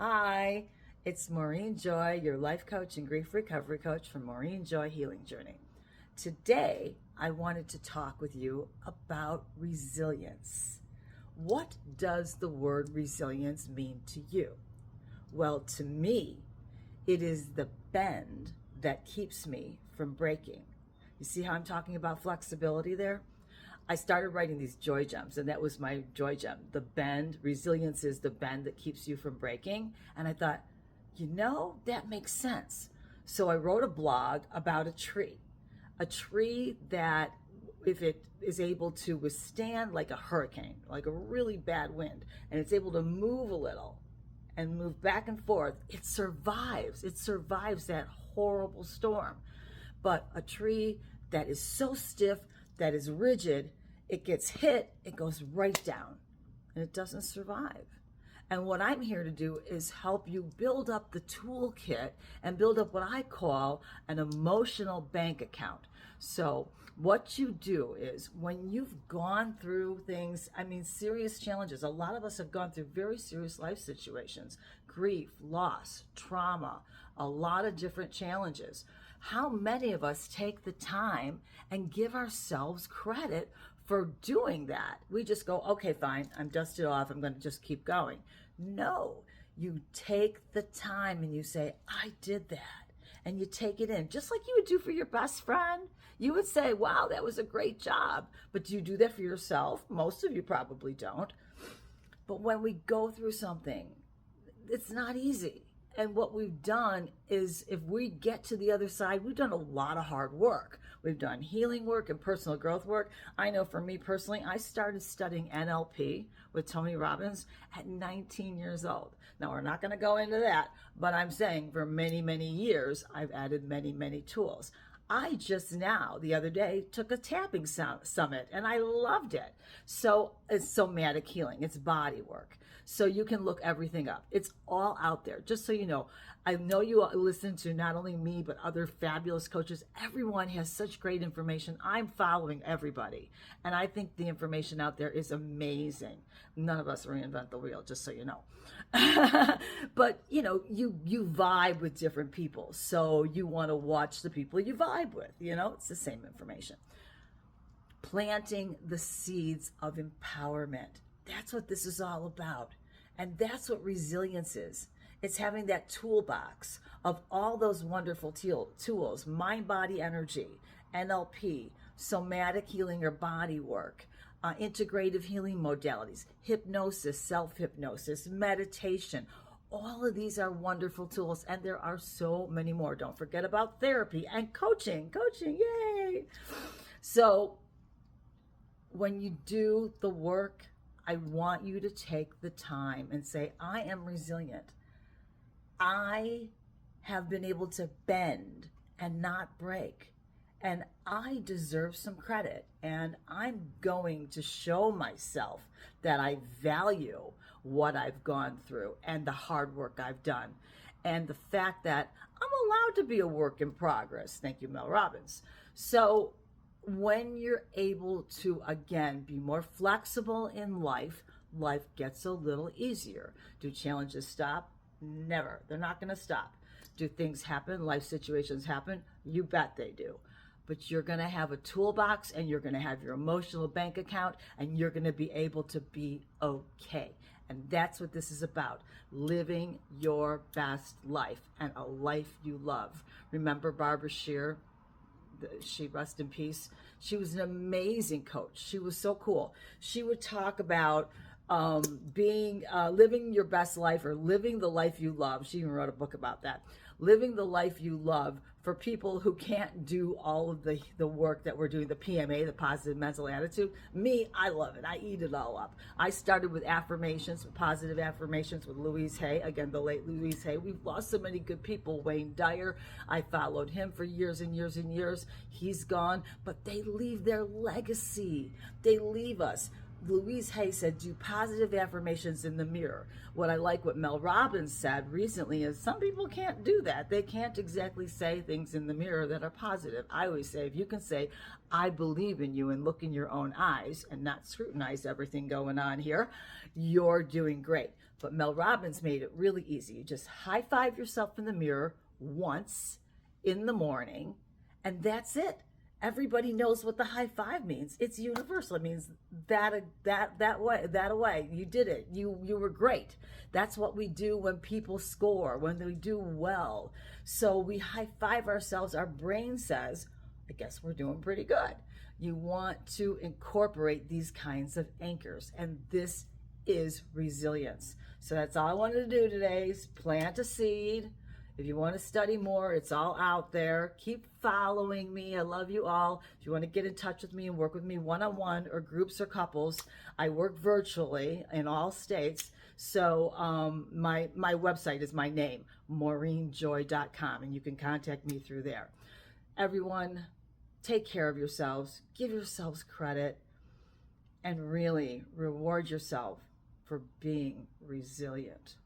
Hi, it's Maureen Joy, your life coach and grief recovery coach from Maureen Joy Healing Journey. Today, I wanted to talk with you about resilience. What does the word resilience mean to you? Well, to me, it is the bend that keeps me from breaking. You see how I'm talking about flexibility there? I started writing these joy gems, and that was my joy gem. The bend, resilience is the bend that keeps you from breaking. And I thought, that makes sense. So I wrote a blog about a tree that, if it is able to withstand like a hurricane, like a really bad wind, and it's able to move a little and move back and forth, it survives. It survives that horrible storm. But a tree that is so stiff, that is rigid, it gets hit, it goes right down, and it doesn't survive. And what I'm here to do is help you build up the toolkit and build up what I call an emotional bank account. So what you do is, when you've gone through things, serious challenges, a lot of us have gone through very serious life situations, grief, loss, trauma, a lot of different challenges. How many of us take the time and give ourselves credit for doing that? We just go, okay, fine, I'm dusted off, I'm going to just keep going. No, you take the time and you say, I did that. And you take it in, just like you would do for your best friend. You would say, wow, that was a great job. But do you do that for yourself? Most of you probably don't. But when we go through something, it's not easy. And what we've done is, if we get to the other side, we've done a lot of hard work. We've done healing work and personal growth work. I know for me personally, I started studying NLP with Tony Robbins at 19 years old. Now, we're not going to go into that, but I'm saying for many, many years, I've added many, many tools. I just now, the other day, took a tapping summit, and I loved it. So it's somatic healing, it's body work. So you can look everything up. It's all out there, just so you know. I know you listen to not only me, but other fabulous coaches. Everyone has such great information. I'm following everybody. And I think the information out there is amazing. None of us reinvent the wheel, just so you know. But, you vibe with different people. So you want to watch the people you vibe with. It's the same information. Planting the seeds of empowerment. That's what this is all about. And that's what resilience is. It's having that toolbox of all those wonderful tools, mind, body, energy, NLP, somatic healing or body work, integrative healing modalities, hypnosis, self-hypnosis, meditation. All of these are wonderful tools, and there are so many more. Don't forget about therapy and coaching, yay! So when you do the work, I want you to take the time and say, I am resilient. I have been able to bend and not break. And I deserve some credit. And I'm going to show myself that I value what I've gone through and the hard work I've done. And the fact that I'm allowed to be a work in progress. Thank you, Mel Robbins. So when you're able to, again, be more flexible in life, life gets a little easier. Do challenges stop? Never. They're not going to stop. Do things happen? Life situations happen? You bet they do. But you're going to have a toolbox, and you're going to have your emotional bank account, and you're going to be able to be okay. And that's what this is about, living your best life and a life you love. Remember Barbara Shear? She rest in peace. She was an amazing coach. She was so cool. She would talk about living your best life, or living the life you love. She even wrote a book about that. Living the life you love, for people who can't do all of the work that we're doing, the PMA, the positive mental attitude. Me, I love it. I eat it all up. I started with affirmations, with positive affirmations with Louise Hay. Again, the late Louise Hay. We've lost so many good people. Wayne Dyer, I followed him for years and years and years. He's gone, but they leave their legacy. They leave us. Louise Hay said, do positive affirmations in the mirror. What I like what Mel Robbins said recently is some people can't do that. They can't exactly say things in the mirror that are positive. I always say, if you can say, I believe in you, and look in your own eyes and not scrutinize everything going on here, you're doing great. But Mel Robbins made it really easy. You just high five yourself in the mirror once in the morning, and that's it. Everybody knows what the high five means. It's universal. It means that away. You did it. You were great. That's what we do when people score, when they do well. So we high five ourselves. Our brain says, I guess we're doing pretty good. You want to incorporate these kinds of anchors, and this is resilience. So that's all I wanted to do today, is plant a seed. If you want to study more, it's all out there. Keep following me. I love you all. If you want to get in touch with me and work with me one-on-one or groups or couples, I work virtually in all states. So my website is my name, MaureenJoy.com, and you can contact me through there. Everyone, take care of yourselves. Give yourselves credit, and really reward yourself for being resilient.